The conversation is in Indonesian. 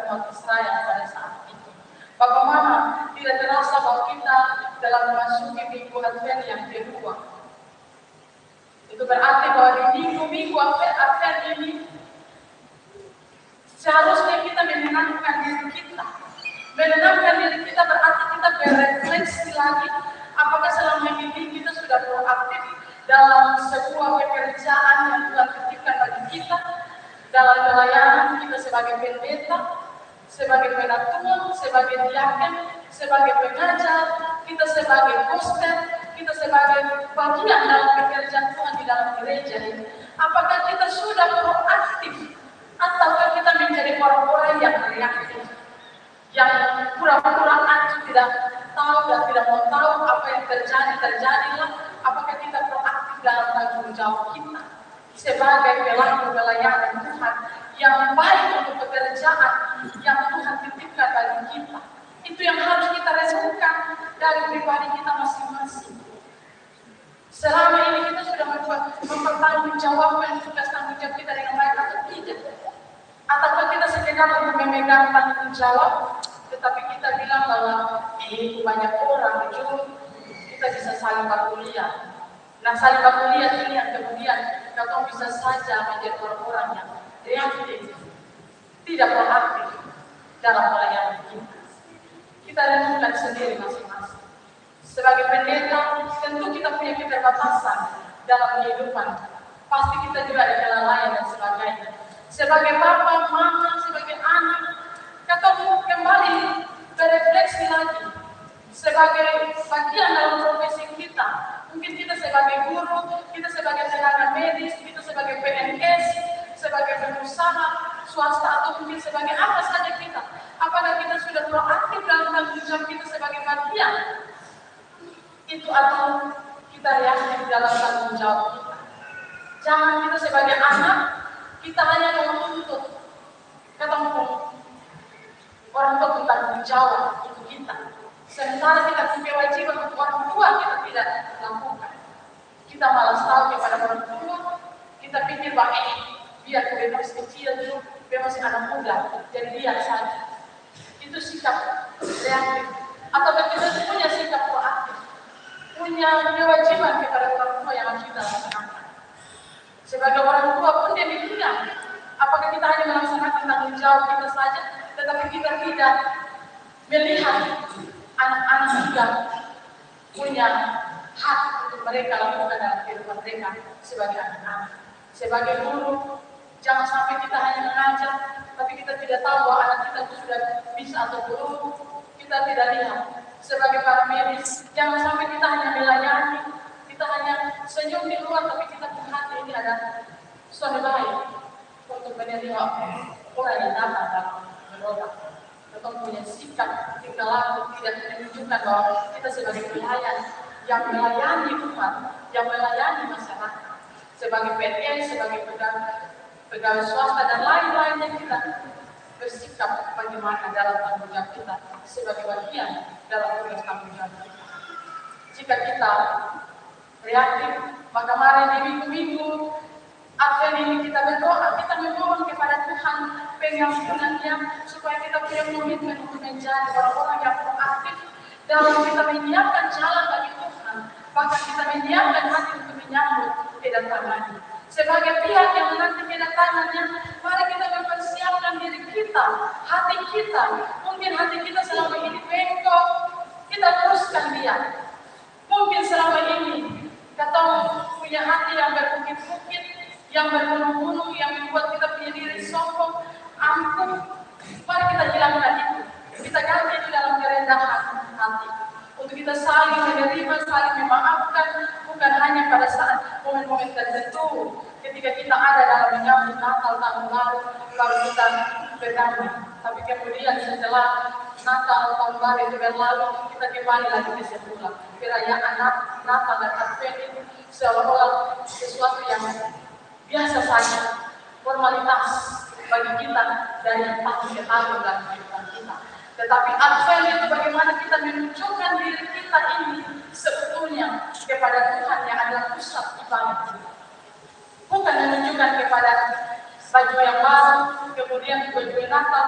umat Israel pada saat itu. Bagaimana tidak terasa bahwa kita dalam memasuki minggu Advent yang kedua. Itu berarti bahwa di minggu Advent ini seharusnya kita menenangkan diri kita. Menenangkan diri kita berarti kita berefleksi lagi apakah selama ini kita sudah proaktif dalam sebuah pekerjaan yang Tuhan titipkan bagi kita, dalam pelayanan kita sebagai pendeta, sebagai penatua, sebagai diaken, sebagai pengajar, kita sebagai gospel, kita sebagai bagian dalam pekerjaan Tuhan di dalam gereja ini. Apakah kita sudah proaktif ataukah kita menjadi orang-orang yang reaktif, yang pura-pura acuh, tidak tahu dan tidak mau tahu apa yang terjadilah. Apakah kita proaktif dalam tanggung jawab kita sebagai pelaku pelayanan Tuhan yang baik untuk pekerjaan yang Tuhan titipkan bagi kita? Itu yang harus kita renungkan dari pribadi kita masing-masing. Selama ini kita sudah mempertanggungjawabkan tugas tanggung jawab kita dengan baik atau tidak? Ataukah kita sekedar untuk memegang tanggung jawab, tetapi kita bilang bahwa ini banyak orang jujur, kita bisa saling berkuliah. Nah, saling berkuliah ini yang kemudian kita bisa saja menjadi orang-orang yang reaktif, tidak proaktif dalam pelayanan kita. Kita renungkan sendiri masing-masing. Sebagai pendeta, tentu kita punya keterbatasan dalam kehidupan. Pasti kita juga ada kelalaian dan sebagainya. Sebagai bapak, mama, sebagai anak, kita kembali berefleksi lagi. Sebagai bagian dalam profesi kita, mungkin kita sebagai guru, kita sebagai tenaga medis, kita sebagai PNS, sebagai pengusaha swasta, atau mungkin sebagai apa saja kita. Apakah kita sudah proaktif dalam tanggung jawab kita sebagai bagian itu, atau kita reaktif dalam tanggung jawab kita? Jangan kita sebagai anak, kita hanya menuntut ketemu orang tua bertanggung jawab untuk kita. Sementara kita punya kewajiban untuk orang tua kita tidak lakukan. Kita malas tahu kepada orang tua, kita pikir bahwa biar dia masih kecil dulu, dia masih anak muda, jadi biar saja. Itu sikap reaktif. Atau kita punya sikap proaktif, punya kewajiban kepada orang tua yang harus kita laksanakan. Sebagai orang tua pun demikian. Apakah kita hanya melaksanakan tanggung jawab kita saja, tetapi kita tidak melihat anak-anak juga punya hak untuk mereka lakukan dalam kehidupan mereka sebagai anak-anak. Sebagai guru, jangan sampai kita hanya mengajar, tapi kita tidak tahu bahwa anak kita itu sudah bisa atau belum. Kita tidak lihat. Sebagai para medis, jangan sampai kita hanya melayani, kita hanya senyum di luar, tapi kita punya hati ini ada suatu baik untuk menerima orang yang datang dalam berobat. Kita punya sikap, tingkah laku tidak menunjukkan bahwa kita sebagai pelayan yang melayani Tuhan, yang melayani masyarakat, sebagai PNS, sebagai pegawai swasta dan lain-lainnya, kita bersikap bagaimana dalam tanggung jawab kita sebagai bagian dalam tugas tanggung jawab kita. Jika kita reaktif, maka mari di minggu-minggu Advent ini kita berdoa, kita memohon kepada Tuhan pengampunannya supaya kita punya komitmen untuk menjadi orang-orang yang proaktif dalam kita menyiapkan jalan bagi Tuhan, bahkan kita menyiapkan hati untuk menyambut kedatangannya. Sebagai pihak yang menanti kedatangannya, mari kita mempersiapkan diri kita, hati kita. Mungkin hati kita selama ini bengkok, kita teruskan dia. Mungkin selama ini kita punya hati yang berbukit-bukit, yang bergunung-gunung, yang membuat kita punya diri sombong, angkuh. Mari kita hilangkan itu. Kita ganti itu dalam kerendahan hati. Untuk kita saling menerima, saling memaafkan, bukan hanya pada saat momen-momen tertentu. Ketika kita ada dalam menyambut Natal tahun baru kita berdamai. Tapi kemudian setelah Natal tahun baru itu berlalu, kita kembali lagi ke semula. Perayaan Natal dan Advent itu seolah-olah sesuatu yang biasa saja, formalitas bagi kita dari tahun ke tahun dalam kehidupan kita. Tetapi Advent itu bagaimana kita menunjukkan diri kita ini sebetulnya kepada Tuhan yang adalah pusat ibadah kita. Bukan menunjukkan kepada baju yang baru, kemudian baju Natal,